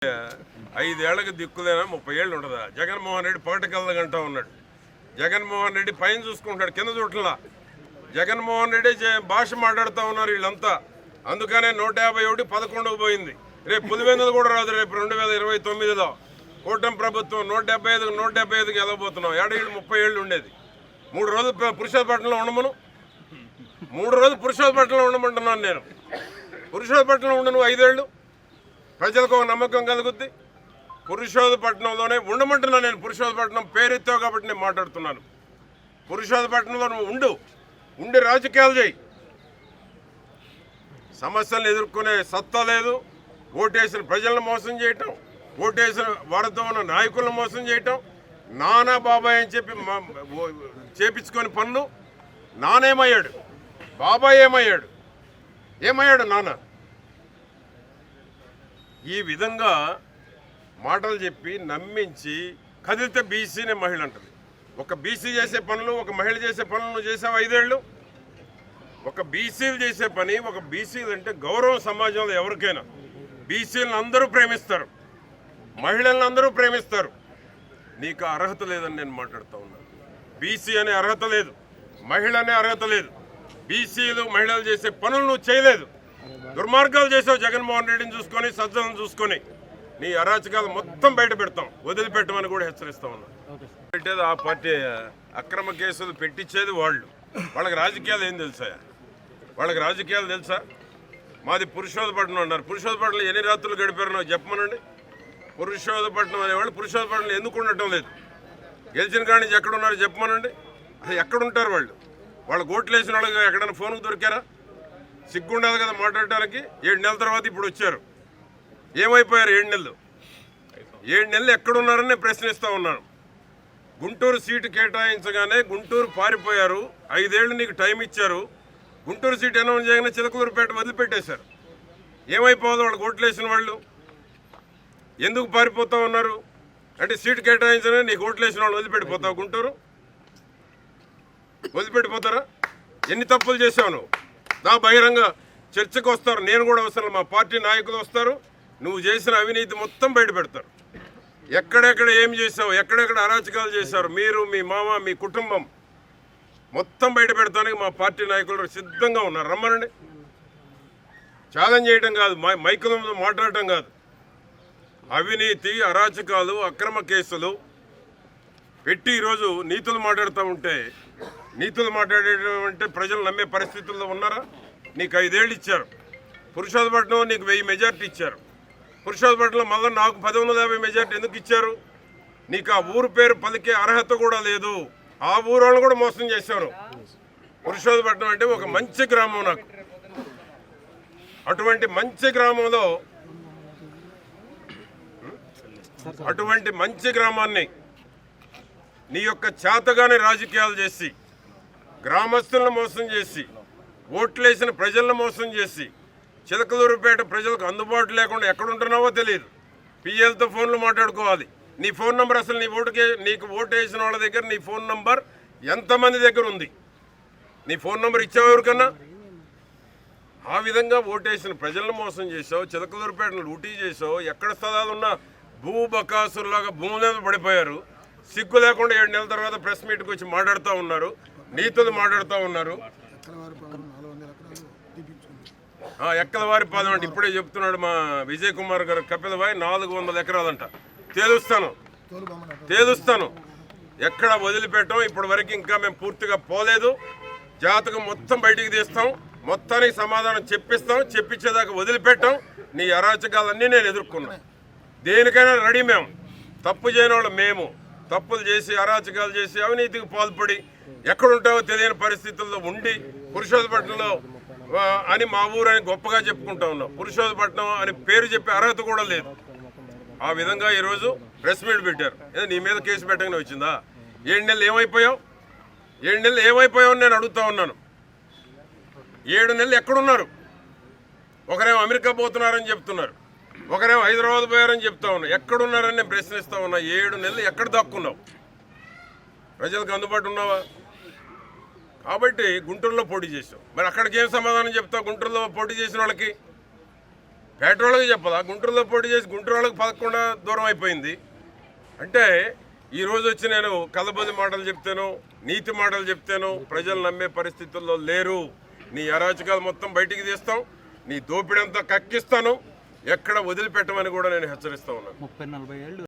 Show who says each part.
Speaker 1: 5 ఏళ్లకు దిక్కులేనా 30 ఏళ్ళు ఉండదా? జగన్మోహన్ రెడ్డి పగటికల్లగంటా ఉన్నాడు. జగన్మోహన్ రెడ్డి పైన చూసుకుంటాడు, కింద చూడలా. జగన్మోహన్ రెడ్డి భాష మాట్లాడుతూ ఉన్నారు వీళ్ళంతా. అందుకనే 151 11కు పోయింది. రేపు పులివెందులు కూడా రాదు. రేపు 2029లో కూటమి ప్రభుత్వం 175కి 175కి వెళ్ళబోతున్నాం. ఏడేళ్ళు 30 ఏళ్ళు ఉండేది. 3 రోజులు పురుషోత్పట్నంలో ఉండమను. 3 రోజులు పురుషోత్పట్నంలో ఉండమంటున్నాను నేను. పురుషోత్పట్నంలో ఉండను 5 ఏళ్ళు. ప్రజలకు ఒక నమ్మకం కలుగుద్ది. పురుషోత్పట్నంలోనే ఉండమంటున్నా నేను. పురుషోత్పట్నం పేరెత్తావు కాబట్టి నేను మాట్లాడుతున్నాను. పురుషోత్పట్నంలో నువ్వు ఉండి రాజకీయాలు చేయి. సమస్యలను ఎదుర్కొనే సత్తా లేదు. ఓటేసిన ప్రజలను మోసం చేయటం, ఓటేసిన వారితో ఉన్న నాయకులను మోసం చేయటం, నానా బాబాయ్ అని చెప్పి చేపించుకొని పనులు. నానేమయ్యాడు? బాబాయ్ ఏమయ్యాడు నాన్న? ఈ విధంగా మాటలు చెప్పి నమ్మించి కదిలితే బీసీనే మహిళ అంటది. ఒక బీసీ చేసే పనులు, ఒక మహిళ చేసే పనులు నువ్వు చేసావు 5 ఏళ్ళు. ఒక బీసీలు చేసే పని, ఒక బీసీలు అంటే గౌరవం సమాజంలో ఎవరికైనా. బీసీలను అందరూ ప్రేమిస్తారు, మహిళలను అందరూ ప్రేమిస్తారు. నీకు అర్హత లేదని నేను మాట్లాడుతూ ఉన్నాను. బీసీ అనే అర్హత లేదు, మహిళ అనే అర్హత లేదు. బీసీలు మహిళలు చేసే పనులు నువ్వు చేయలేదు. దుర్మార్గాలు చేసావు. జగన్మోహన్ రెడ్డిని చూసుకొని, సజ్జలను చూసుకొని నీ అరాచకాలు మొత్తం బయట పెడతాం. వదిలిపెట్టమని కూడా హెచ్చరిస్తా ఉన్నా. పెట్టేది ఆ పార్టీ. అక్రమ కేసులు పెట్టించేది వాళ్ళు. వాళ్ళకి రాజకీయాలు ఏం తెలుసా? వాళ్ళకి రాజకీయాలు తెలుసా? మాది పురుషోత్పట్నం అన్నారు. పురుషోత్పట్నంలో ఎన్ని రాత్రులు గడిపారో నాకు చెప్పమనండి. పురుషోత్పట్నం అనేవాళ్ళు పురుషోత్పట్నంలో ఎందుకు ఉండటం లేదు? గెలిచిన కాడి నుంచి ఎక్కడున్నారో చెప్పమనండి. అసలు ఎక్కడుంటారు వాళ్ళు? వాళ్ళు ఓట్లు వేసిన వాళ్ళకి ఎక్కడైనా ఫోన్కు దొరికారా? సిగ్గుండాలి కదా మాట్లాడటానికి. 7 నెలల తర్వాత ఇప్పుడు వచ్చారు. ఏమైపోయారు 7 నెలలు? 7 నెలలు ఎక్కడున్నారని ప్రశ్నిస్తూ ఉన్నాను. గుంటూరు సీటు కేటాయించగానే గుంటూరు పారిపోయారు. 5 ఏళ్ళు నీకు టైం ఇచ్చారు. గుంటూరు సీటు అనౌన్స్ చేయగానే చిలకలూరుపేట వదిలిపెట్టేశారు. ఏమైపోదు వాళ్ళకి ఓట్లు వేసిన వాళ్ళు? ఎందుకు పారిపోతూ ఉన్నారు అంటే సీటు కేటాయించగానే నీకు ఓట్లు వేసిన వాళ్ళు వదిలిపెట్టిపోతావు? గుంటూరు వదిలిపెట్టిపోతారా? ఎన్ని తప్పులు చేసావు నువ్వు? నా బహిరంగ చర్చకు వస్తారు. నేను కూడా అవసరం, మా పార్టీ నాయకులు వస్తారు. నువ్వు చేసిన అవినీతి మొత్తం బయట పెడతారు. ఎక్కడెక్కడ ఏం చేసావు, ఎక్కడెక్కడ అరాచకాలు చేశారు, మీరు, మీ మామ, మీ కుటుంబం మొత్తం బయట పెడతానికి మా పార్టీ నాయకులు సిద్ధంగా ఉన్నారు. రమ్మనండి. ఛాలెంజ్ చేయడం కాదు, మైకుల మీద మాట్లాడటం కాదు. అవినీతి, అరాచకాలు, అక్రమ కేసులు పెట్టి ఈరోజు నీతులు మాట్లాడుతూ ఉంటే, నీతులు మాట్లాడేటం అంటే ప్రజలు నమ్మే పరిస్థితుల్లో ఉన్నారా? నీకు 5 ఏళ్ళు ఇచ్చారు. పురుషోత్పట్నం నీకు 1000 మెజార్టీ ఇచ్చారు. పురుషోత్పట్నంలో మళ్ళీ నాకు 1150 మెజార్టీ ఎందుకు ఇచ్చారు? నీకు ఆ ఊరు పేరు పలికే అర్హత కూడా లేదు. ఆ ఊరు వాళ్ళని కూడా మోసం చేశారు. పురుషోత్పట్నం అంటే ఒక మంచి గ్రామం నాకు. అటువంటి మంచి గ్రామాన్ని నీ యొక్క చేతగానే రాజకీయాలు చేసి, గ్రామస్తులను మోసం చేసి, ఓట్లేసిన ప్రజలను మోసం చేసి, చిలకలూరుపేట ప్రజలకు అందుబాటు లేకుండా ఎక్కడుంటున్నావో తెలియదు. పిఎల్తో ఫోన్లు మాట్లాడుకోవాలి. నీ ఫోన్ నంబర్ అసలు నీకు ఓటు వేసిన వాళ్ళ దగ్గర నీ ఫోన్ నంబర్ ఎంతమంది దగ్గర ఉంది? నీ ఫోన్ నంబర్ ఇచ్చావు ఎవరికన్నా? ఆ విధంగా ఓటేసిన ప్రజలను మోసం చేసావు. చిలకలూరుపేటను లూటీ చేసావు. ఎక్కడ స్థలాలున్నా భూబకాసుల్లాగా భూముల మీద పడిపోయారు. సిగ్గు లేకుండా 7 నెలల తర్వాత ప్రెస్ మీట్కి వచ్చి మాట్లాడుతూ ఉన్నారు, నీతులు మాట్లాడుతూ ఉన్నారు. ఎక్కలవారి పాదం అంటే ఇప్పుడే చెప్తున్నాడు మా విజయ్ కుమార్ గారు. కపిలవాయి 400 ఎకరాలంట. తేలుస్తాను. ఎక్కడ వదిలిపెట్టాం. ఇప్పటి వరకు ఇంకా మేము పూర్తిగా పోలేదు. జాతకం మొత్తం బయటికి తీస్తాం. మొత్తానికి సమాధానం చెప్పిస్తాం. చెప్పించేదాకా వదిలిపెట్టాం. నీ అరాచకాలన్నీ నేను ఎదుర్కొన్నా. దేనికైనా రెడీ. మేము తప్పు చేయని వాళ్ళు. మేము తప్పులు చేసి, అరాచకాలు చేసి, అవినీతికి పాల్పడి ఎక్కడుంటావో తెలియని పరిస్థితుల్లో ఉండి పురుషోత్పట్నంలో అని మా ఊరు అని గొప్పగా చెప్పుకుంటా ఉన్నాం. పురుషోత్పట్నం అని పేరు చెప్పే అర్హత కూడా లేదు. ఆ విధంగా ఈరోజు ప్రెస్ మీట్ పెట్టారు. నీ మీద కేసు పెట్టగానే వచ్చిందా? 7 నెలలు ఏమైపోయావు? 7 నెలలు ఏమైపోయావు నేను అడుగుతా ఉన్నాను. 7 నెలలు ఎక్కడున్నారు? ఒకరేమో అమెరికా పోతున్నారని చెప్తున్నారు, ఒకరేమో హైదరాబాద్ పోయారని చెప్తా ఉన్నారు. ఎక్కడున్నారని నేను ప్రశ్నిస్తా ఉన్నా. 7 నెలలు ఎక్కడ దాక్కున్నావు? ప్రజలకు అందుబాటు ఉన్నావా? కాబట్టి గుంటూరులో పోటీ చేసావు. మరి అక్కడికి ఏం సమాధానం చెప్తావు? గుంటూరులో పోటీ చేసిన వాళ్ళకి పేటోళ్ళకి చెప్పదా? గుంటూరులో పోటీ చేసి గుంటూరు వాళ్ళకి పదకుండా దూరం అయిపోయింది అంటే ఈరోజు వచ్చి నేను కలబొది మాటలు చెప్తాను, నీతి మాటలు చెప్తాను, ప్రజలు నమ్మే పరిస్థితుల్లో లేరు. నీ అరాచకాలు మొత్తం బయటికి తీస్తాం, నీ దోపిడంతా కక్కిస్తాను, ఎక్కడ వదిలిపెట్టమని కూడా నేను హెచ్చరిస్తా ఉన్నాను.
Speaker 2: 30-40 ఏళ్ళు